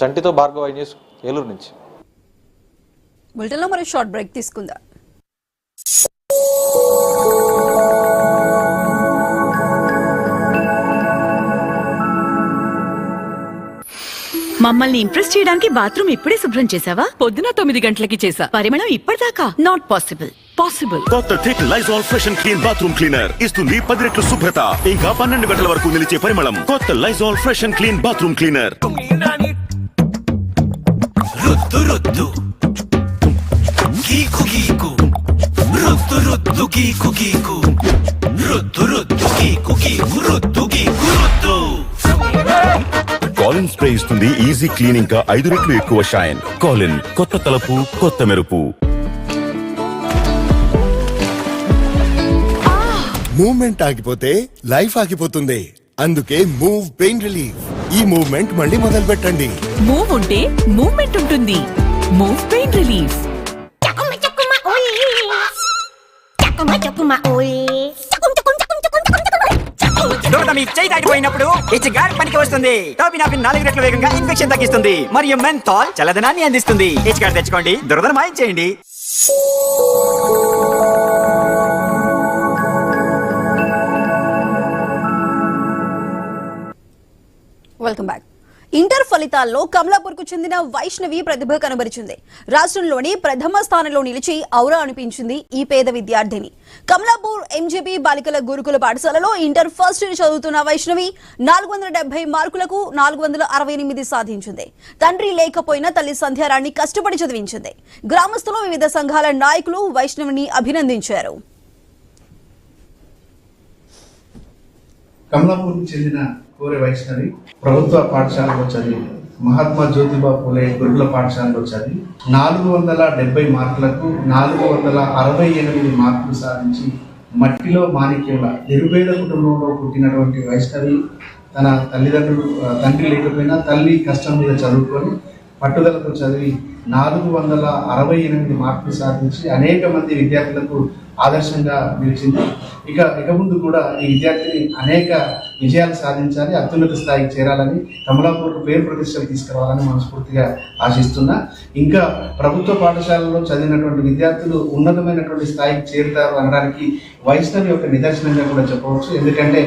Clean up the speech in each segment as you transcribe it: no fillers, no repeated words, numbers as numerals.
చంటితో Bhargava news Eluru నుంచి. బులెటిన్లో మరి షార్ట్ బ్రేక్ తీసుకుందాం. మమ్మల్ని ఇంప్రెస్ చేయడానికి బాత్రూమ్ ఇప్పుడే శుభ్రం చేసావా? పొద్దున 9 గంటలకి చేసా. పరిమళం ఇప్పటిదాకా నాట్ పాసిబుల్. కొత్త thick Lizol fresh and clean bathroom cleaner ఇస్తుంది 10 రెట్లు శుభ్రత, ఇంకా 12 గంటల వరకు నిలిచే పరిమళం. కొత్త Lizol fresh and clean bathroom cleaner. రుద్దు రుద్దు గీకు గీకు రుద్దు రుద్దు గీకు గీకు రుద్దు రుద్దు గీకు గీకు రుద్దు గీకు రుద్దు. కాలిన్ స్ప్రే ఇస్తుంది ఈజీ క్లీనింగ్ గా 5 రెట్లు ఎక్కువ షైన్. కాలిన్, కొత్త తలుపు కొత్త మెరుపు. మూవ్మెంట్ ఆగిపోతే లైఫ్ ఆగిపోతుంది. అందుకే మూవ్ పెయిన్ రిలీఫ్. ఈ మూవ్మెంట్ మళ్ళీ మొదలు పెట్టండి. మూవ్ ఉంటే మూవ్మెంట్ ఉంటుంది. Move pain relief. మీ చేయి దాటిపోయినప్పుడు హెచ్గార్ పనికి వస్తుంది. టోబినాఫిన్ 4 రెట్ల వేగంగా ఇన్ఫెక్షన్ తగ్గిస్తుంది మరియు మెంథాల్ చల్లదనాన్ని అందిస్తుంది. హెచ్గార్ తెచ్చుకోండి, దురదను మాయించేయండి. Welcome back. ఇంటర్ ఫలితాల్లో కమలాపూర్కు చెందిన వైష్ణవి ప్రతిభ కనబరిచింది. రాష్ట్రంలోని ప్రథమ స్థానంలో నిలిచి ఔరా అనిపించింది ఈ పేద విద్యార్థిని. కమలాపూర్ ఎంజేపీ బాలికల గురుకుల పాఠశాలలో ఇంటర్ ఫస్ట్ ఇయర్ చదువుతున్న వైష్ణవి 470 మార్కులకు 468 సాధించింది. తండ్రి లేకపోయినా తల్లి సంధ్యారాణి కష్టపడి చదివించింది. గ్రామస్తులు, వివిధ సంఘాల నాయకులు వైష్ణవిని అభినందించారు. కమలాపూర్కు చెందిన కోరె వైష్ణవి ప్రభుత్వ పాఠశాలలో చదివి మహాత్మా జ్యోతిబా పూలే గురుకుల పాఠశాలలో చదివి 470 మార్కులకు 468 మార్కులు సాధించి మట్టిలో మాణిక్యంలా నిరుపేద కుటుంబంలో పుట్టినటువంటి వైష్ణవి తన తండ్రి లేకపోయినా తల్లి కష్టం మీద చదువుకొని పట్టుదలతో చదివి 468 మార్కులు సాధించి అనేక మంది విద్యార్థులకు ఆదర్శంగా నిలిచింది. ఇక ముందు కూడా ఈ విద్యార్థిని అనేక విజయాలు సాధించాలి, అత్యున్నత స్థాయికి చేరాలని, కమలాపూర్కు పేరు ప్రతిష్టలు తీసుకురావాలని మనస్ఫూర్తిగా ఆశిస్తున్నా. ఇంకా ప్రభుత్వ పాఠశాలలో చదివినటువంటి విద్యార్థులు ఉన్నతమైనటువంటి స్థాయికి చేరుతారు అనడానికి వైష్ణవి యొక్క నిదర్శనంగా కూడా చెప్పవచ్చు. ఎందుకంటే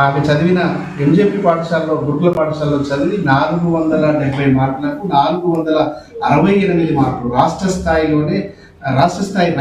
ఆమె చదివిన ఎంజేపీ పాఠశాలలో గురుకుల పాఠశాలలో చదివి 470 మార్కులకు 468 మార్కులు రాష్ట్ర స్థాయి